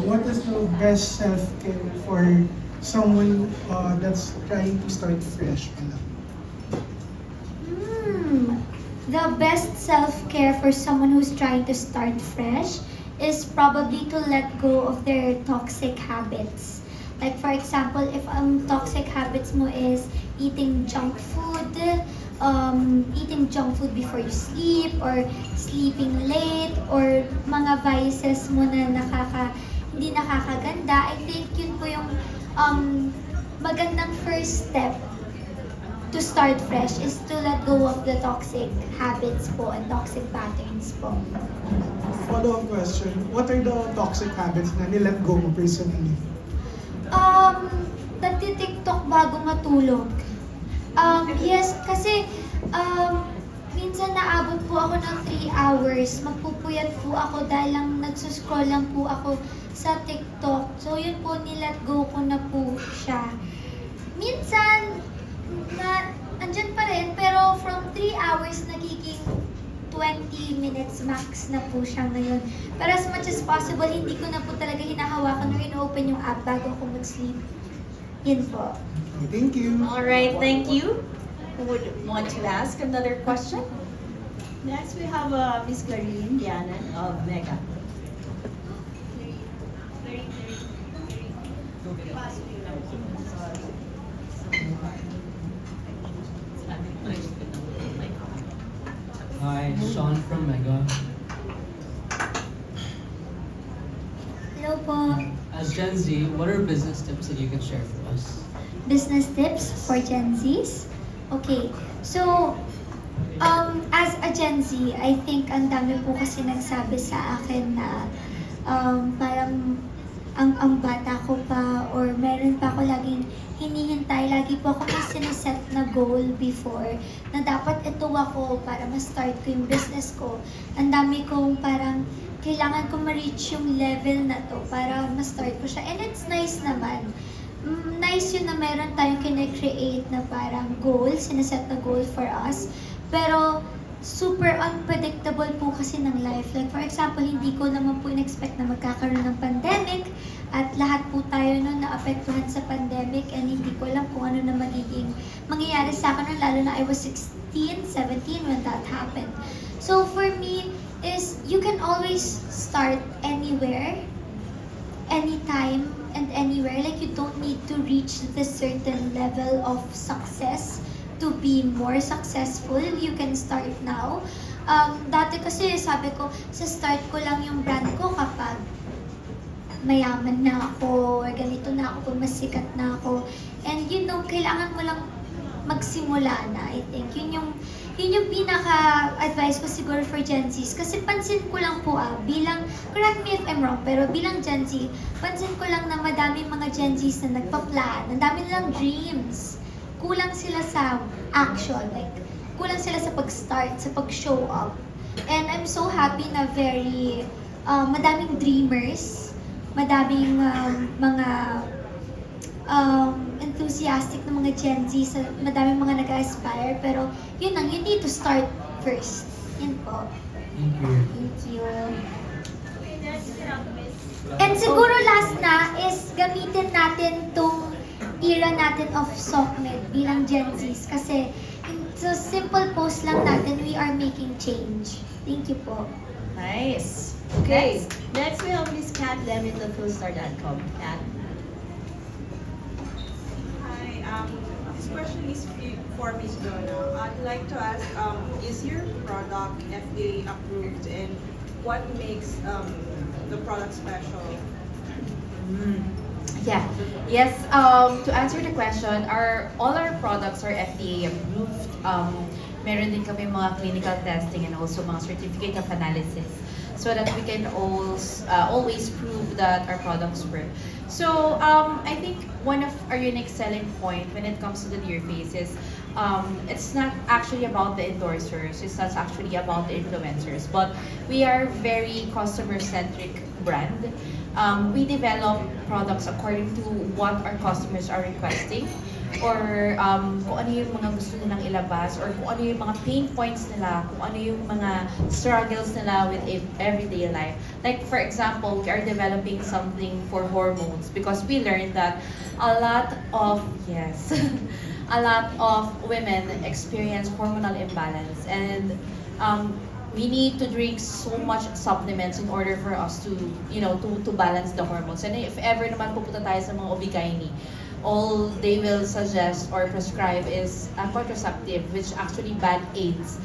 what is the best self-care for someone that's trying to start fresh pa lang? Hmm. The best self-care for someone who's trying to start fresh is probably to let go of their toxic habits. Like for example, if toxic habits mo is eating junk food before you sleep, or sleeping late, or mga vices mo na hindi nakakaganda, I think yun po yung magandang first step to start fresh is to let go of the toxic habits po and toxic patterns po. Follow-up question, what are the toxic habits na nilet go mo personally? Nagtitiktok bago matulog. Yes, kasi minsan naabot po ako ng 3 hours. Magpupuyat po ako dahil lang nagsuscroll lang po ako sa TikTok. So yun po, nilet go ko na po siya. Minsan, andyan pa rin, pero from 3 hours nagiging 20 minutes max na po siya ngayon. Pero as much as possible, hindi ko na po talaga hinahawakan or ino-open yung app bago ako mag-sleep. Yun po. Thank you. All right, thank you. Who would want to ask another question? Next, we have Miss Clarine Dianan of Mega. Hi, Sean from Mega. Hello po. As Gen Z, what are business tips that you can share for us? Business tips for Gen Zs? Okay, so as a Gen Z, I think ang dami po kasi nagsabi sa akin na parang ang bata ko pa, or meron pa ako laging hinihintay, lagi po ako may sinaset na goal before na dapat ito ako para ma-start ko yung business ko. Ang dami kong parang kailangan ko ma-reach yung level na to para ma-start ko siya. And it's nice naman. Nice yun na meron tayong kine-create na parang goal, sinaset na goal for us. Pero super unpredictable po kasi ng life. Like for example, hindi ko naman po in-expect na magkakaroon ng pandemic at lahat po tayo noon naapektuhan sa pandemic, and hindi ko alam kung ano na magiging mangyayari sa akin, lalo na I was 16, 17 when that happened. So for me is you can always start anywhere, anytime and anywhere. Like you don't need to reach this certain level of success to be more successful. You can start now. Dati kasi sabi ko, sa start ko lang yung brand ko kapag mayaman na ako, or ganito na ako, pag masikat na ako. And kailangan mo lang magsimula na, I think. Yun yung pinaka-advice ko siguro for Gen Zs. Kasi pansin ko lang po bilang, correct me if I'm wrong, pero bilang Gen Z, pansin ko lang na madaming mga Gen Zs na nagpa-plan, ang dami nilang dreams. Kulang sila sa action, like, kulang sila sa pag-start, sa pag-show up. And I'm so happy na madaming dreamers, madaming mga enthusiastic na mga Gen Z, madaming mga nag-aspire, pero yun lang, you need to start first. Yun po. Thank you. Thank you. And siguro last na is gamitin natin tong era natin of SOCMED bilang Gen Zs, kasi so simple post lang natin, we are making change. Thank you po. Nice. Okay, next we have Miss Kat Lemon of Philstar.com. Kat. Hi, this question is for Ms. Donna. I'd like to ask, is your product FDA approved, and what makes the product special? Yeah. Yes. To answer the question, all our products are FDA approved. Meron din kami mga clinical testing and also mga certificate of analysis, so that we can always prove that our products work. So I think one of our unique selling point when it comes to the Dear Face is it's not actually about the endorsers, it's not actually about the influencers, but we are very customer-centric brand. We develop products according to what our customers are requesting, or kung ano yung mga gusto nilang ilabas, or kung ano yung mga pain points nila, kung ano yung mga struggles nila with everyday life. Like for example, we are developing something for hormones because we learned that a lot of a lot of women experience hormonal imbalance, and we need to drink so much supplements in order for us to, to balance the hormones. And if ever naman pupunta tayo sa mga OB-GYN, all they will suggest or prescribe is a contraceptive, which actually band-aids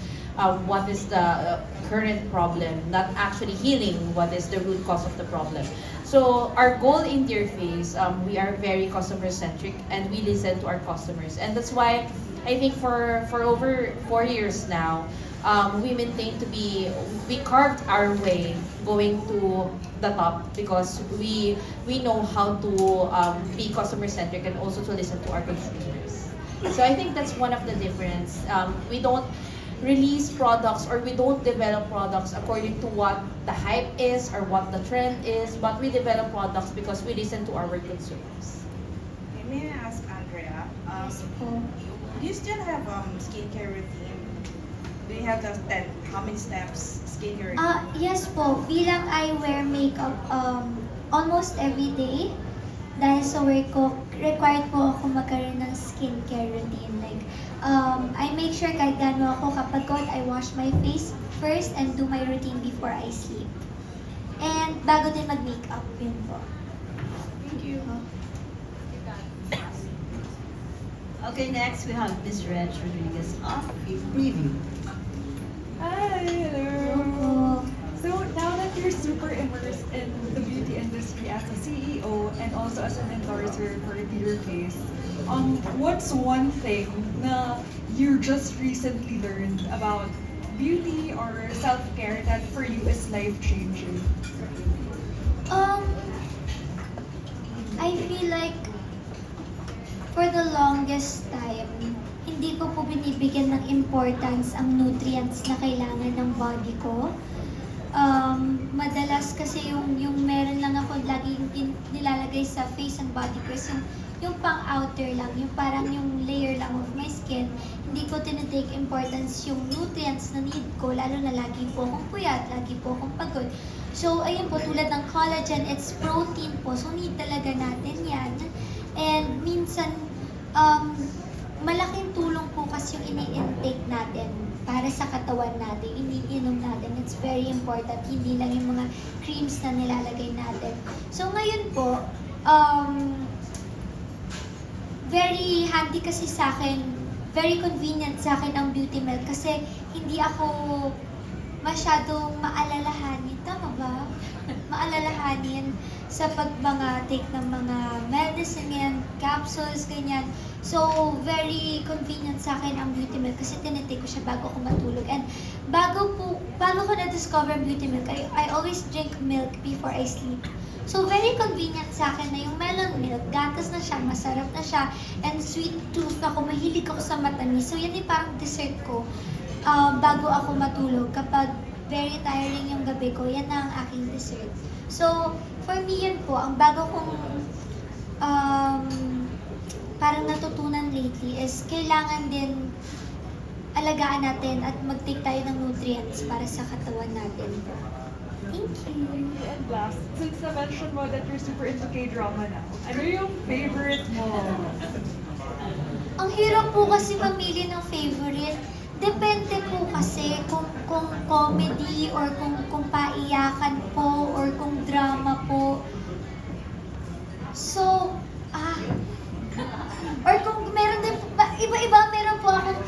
what is the current problem, not actually healing what is the root cause of the problem. So our goal in Dearface, we are very customer-centric and we listen to our customers. And that's why I think for over 4 years now, we carved our way going to the top because we know how to be customer centric and also to listen to our consumers. So I think that's one of the difference. We don't release products or we don't develop products according to what the hype is or what the trend is, but we develop products because we listen to our consumers. May I ask Andrea, Yes po. do you still have skincare routine? Do you have how many steps skincare routine? Yes po, bilang I wear makeup almost every day. Dahil sa work ko, required po ako magkaroon ng skincare routine. Like, I make sure kahit gano'n ako kapag God, I wash my face first and do my routine before I sleep. And bago din mag-makeup, yun po. Thank you. Okay, next we have Ms. Reg Rodriguez of Preview. Hi, hello. Opo. So now that you're super immersed in the beauty industry as a CEO and also as an endorser for Dearface, what's one thing na you just recently learned about beauty or self-care that for you is life-changing? I feel like for the longest time, hindi ko po binibigyan ng importance ang nutrients na kailangan ng body ko. Madalas kasi yung meron lang ako laging nilalagay sa face and body ko is yung pang outer lang, yung parang yung layer lang of my skin. Hindi ko tinitake importance yung nutrients na need ko, lalo na lagi po akong puyat, lagi po akong pagod. So, ayun po, tulad ng collagen, it's protein po, so need talaga natin yan. And minsan, malaking tulong po kasi yung ini-intake natin para sa katawan natin, iniinom natin. It's very important, hindi lang yung mga creams na nilalagay natin. So ngayon po, very handy kasi sa akin, very convenient sa akin ang Beauty Milk kasi hindi ako masyadong maalalahanin. Tama ba? Maalalahanin sa take ng mga medicine, yan, capsules, ganyan. So, very convenient sa akin ang Beauty Milk kasi tinitake ko siya bago ako matulog. And bago ko na-discover Beauty Milk, I always drink milk before I sleep. So, very convenient sa akin na yung melon milk, gatas na siya, masarap na siya, and sweet tooth ako, mahilig ako sa matamis. So, yan yung parang dessert ko bago ako matulog. Kapag very tiring yung gabi ko, yan na ang aking dessert. So, for me yun po, ang bago kong parang natutunan lately is kailangan din alagaan natin at mag-take tayo ng nutrients para sa katawan natin. Thank you. And last, since na-mention mo that you're super into K-drama now, ano yung favorite mo? Ang hirap po kasi mamili ng favorite. Depende po kasi kung comedy or kung paiyakan po or kung drama po. So, or kung meron din, iba-iba, meron po akong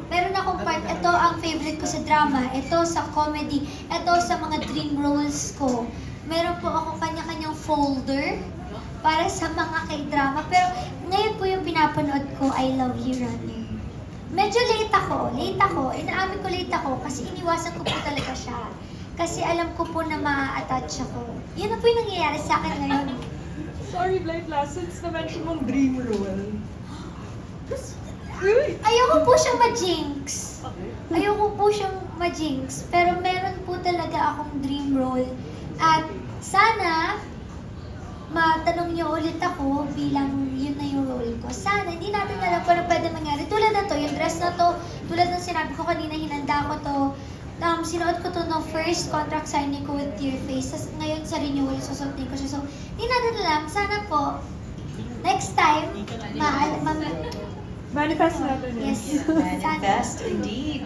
meron akong part, ito ang favorite ko sa drama, ito sa comedy, ito sa mga dream roles ko. Meron po akong kanya-kanyang folder para sa mga K-drama. Pero ngayon po yung pinapanood ko, I Love You, Runner. Medyo late ako. Inaamin ko late ako kasi iniwasan ko po talaga siya. Kasi alam ko po na ma-attach ako. Yun na po yung nangyayari sa akin ngayon. Sorry, Blight last, since na-mention mong dream role. Ayoko po siyang ma-jinx. Pero meron po talaga akong dream role. At sana, matanong niyo ulit ako bilang yun na yung role ko. Sana, hindi natin alam kung ano pwede mangyari. Tulad na to, yung dress na to, tulad ng sinabi ko kanina, hinanda ko to. Sinuot ko to no first contract signing ko with Dear Face. Tapos ngayon sa renewal, susuotin ko siya. So, hindi natin alam. Sana po, next time, Manifest natin yun. yes. Sana. Manifest indeed.